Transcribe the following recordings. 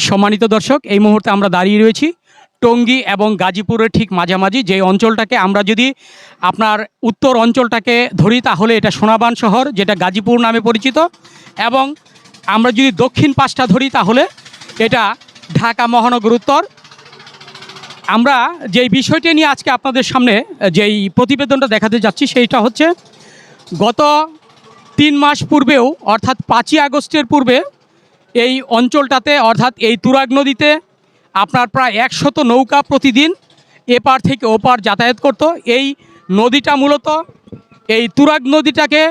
সম্মানিত দর্শক, এই মুহূর্তে আমরা দাঁড়িয়ে রয়েছি টঙ্গী এবং গাজীপুরের ঠিক মাঝামাঝি। যে অঞ্চলটাকে আমরা যদি আপনার উত্তর অঞ্চলটাকে ধরি তাহলে এটা সোনাবান শহর, যেটা গাজীপুর নামে পরিচিত, এবং আমরা যদি দক্ষিণ পাশটা ধরি তাহলে এটা ঢাকা মহানগর উত্তর। আমরা যেই বিষয়টি নিয়ে আজকে আপনাদের সামনে যেই প্রতিবেদনটা দেখাতে যাচ্ছি সেইটা হচ্ছে গত 3 মাস পূর্বেও অর্থাৎ 5ই আগস্টের পূর্বে এই অঞ্চলটাতে অর্থাৎ এই তুরাগ নদীতে আপনার প্রায় 100 নৌকা প্রতিদিন এপার থেকে ওপার যাতায়াত করত। এই নদীটা মূলত এই তুরাগ নদীটাকে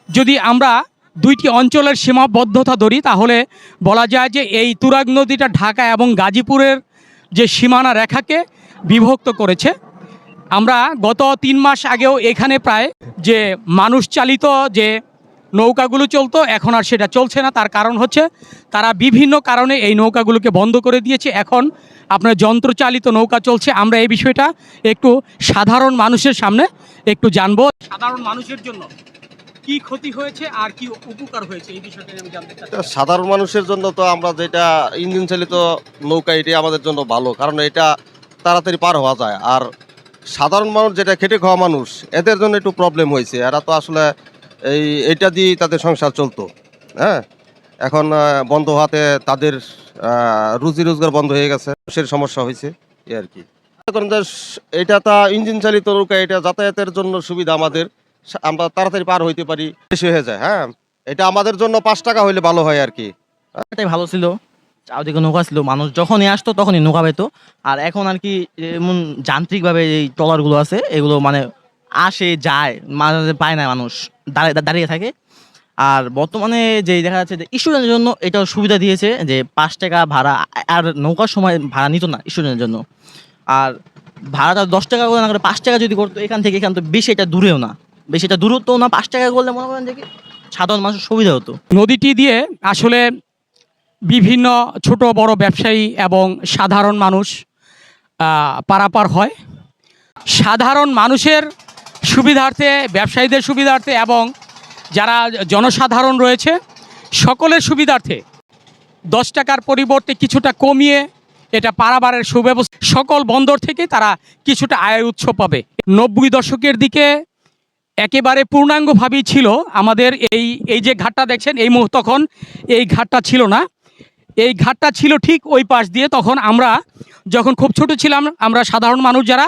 যদি আমরা দুইটি অঞ্চলের সীমাবদ্ধতা ধরি তাহলে বলা যায় যে এই তুরাগ নদীটা ঢাকা এবং গাজীপুরের যে সীমানা রেখাকে বিভক্ত করেছে। আমরা গত 3 মাস আগেও এখানে প্রায় যে মানুষ চালিত যে নৌকাগুলো চলতো, এখন আর সেটা চলছে না। তার কারণ হচ্ছে তারা বিভিন্ন কারণে এই নৌকাগুলোকে বন্ধ করে দিয়েছে। এখন আপনার যন্ত্রচালিত নৌকা চলছে। আমরা এই বিষয়টা একটু সাধারণ মানুষের সামনে একটু জানবো। সাধারণ মানুষের জন্য কি ক্ষতি হয়েছে আর কি উপকার হয়েছে এই বিষয়টা আমি জানতে চাই। সাধারণ মানুষের জন্য তো আমরা যেটা ইঞ্জিন চালিত নৌকা, এটাই আমাদের জন্য ভালো, কারণ এটা তাড়াতাড়ি পার হওয়া যায়। আর সাধারণ মানুষ যেটা খেটে খাওয়া মানুষ, এদের জন্য একটু প্রবলেম হয়েছে। এরা তো আসলে এইটা দিয়েই তাদের সংসার চলতো। হ্যাঁ, এখন বন্ধ হওয়াতে তাদের রুজি রোজগার বন্ধ হয়ে গেছে, সে সমস্যা হয়েছে এই আর কি। এখন এটা তা ইঞ্জিন চালিত নৌকা, এটা যাতায়াতের জন্য সুবিধা আমাদের, আমরা তাড়াতাড়ি পার হইতে পারি, বেশি হয়ে যায়। হ্যাঁ, এটা আমাদের জন্য 5 টাকা হইলে ভালো হয় আর কি। এটাই ভালো ছিল। চারদিকে নৌকা ছিল, মানুষ যখনই আসতো তখনই নৌকা পেতো। আর এখন আর কি এমন যান্ত্রিকভাবে এই ট্রলারগুলো আছে, এগুলো মানে আসে যায়, মাঝে পায় না, মানুষ দাঁড়িয়ে থাকে। আর বর্তমানে যে দেখা যাচ্ছে যে স্টুডেন্টের জন্য এটাও সুবিধা দিয়েছে যে 5 টাকা ভাড়া, আর নৌকার সময় ভাড়া নিত না স্টুডেন্টের জন্য। আর ভাড়াটা 10 টাকা করে না করে 5 টাকা যদি করতো এখান থেকে, এখান তো বেশি এটা দূরেও না, বেশি এটা দূরত্বও না, 5 টাকা করলে মনে করেন যে কি সাধারণ মানুষের সুবিধা হতো। নদীটি দিয়ে আসলে বিভিন্ন ছোট বড় ব্যবসায়ী এবং সাধারণ মানুষ পারাপার হয়। সাধারণ মানুষের সুবিধার্থে, ব্যবসায়ীদের সুবিধার্থে এবং যারা জনসাধারণ রয়েছে সকলের সুবিধার্থে 10 টাকার পরিবর্তে কিছুটা কমিয়ে এটা পারাবারের সুব্যবস্থা, সকল বন্দর থেকে তারা কিছুটা আয়ের উৎস পাবে। 90 দশকের দিকে একেবারে পূর্ণাঙ্গভাবেই ছিল আমাদের এই যে ঘাটটা দেখছেন, তখন এই ঘাটটা ছিল না। এই ঘাটটা ছিল ঠিক ওই পাশ দিয়ে। তখন আমরা যখন খুব ছোট ছিলাম, আমরা সাধারণ মানুষ যারা,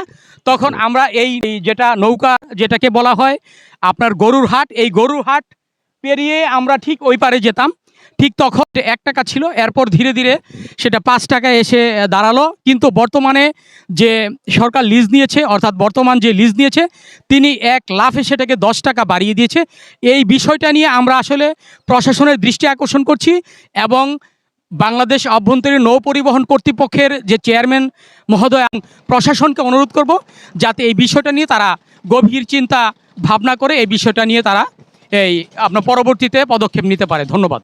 তখন আমরা এই যেটা নৌকা যেটাকে বলা হয় আপনার গরুর হাট, এই গরুর হাট পেরিয়ে আমরা ঠিক ওই পারে যেতাম। ঠিক তখন 1 টাকা ছিল, এরপর ধীরে ধীরে সেটা 5 টাকায় এসে দাঁড়ালো। কিন্তু বর্তমানে যে সরকার লিজ নিয়েছে, অর্থাৎ বর্তমান যে লিজ নিয়েছে তিনি এক লাফে সেটাকে 10 টাকা বাড়িয়ে দিয়েছে। এই বিষয়টা নিয়ে আমরা আসলে প্রশাসনের দৃষ্টি আকর্ষণ করছি এবং বাংলাদেশ অভ্যন্তরীণ নৌ পরিবহন কর্তৃপক্ষের যে চেয়ারম্যান মহোদয়, প্রশাসনকে অনুরোধ করব যাতে এই বিষয়টা নিয়ে তারা গভীর চিন্তা ভাবনা করে এই বিষয়টা নিয়ে তারা আপনার পরবর্তীতে পদক্ষেপ নিতে পারে। ধন্যবাদ।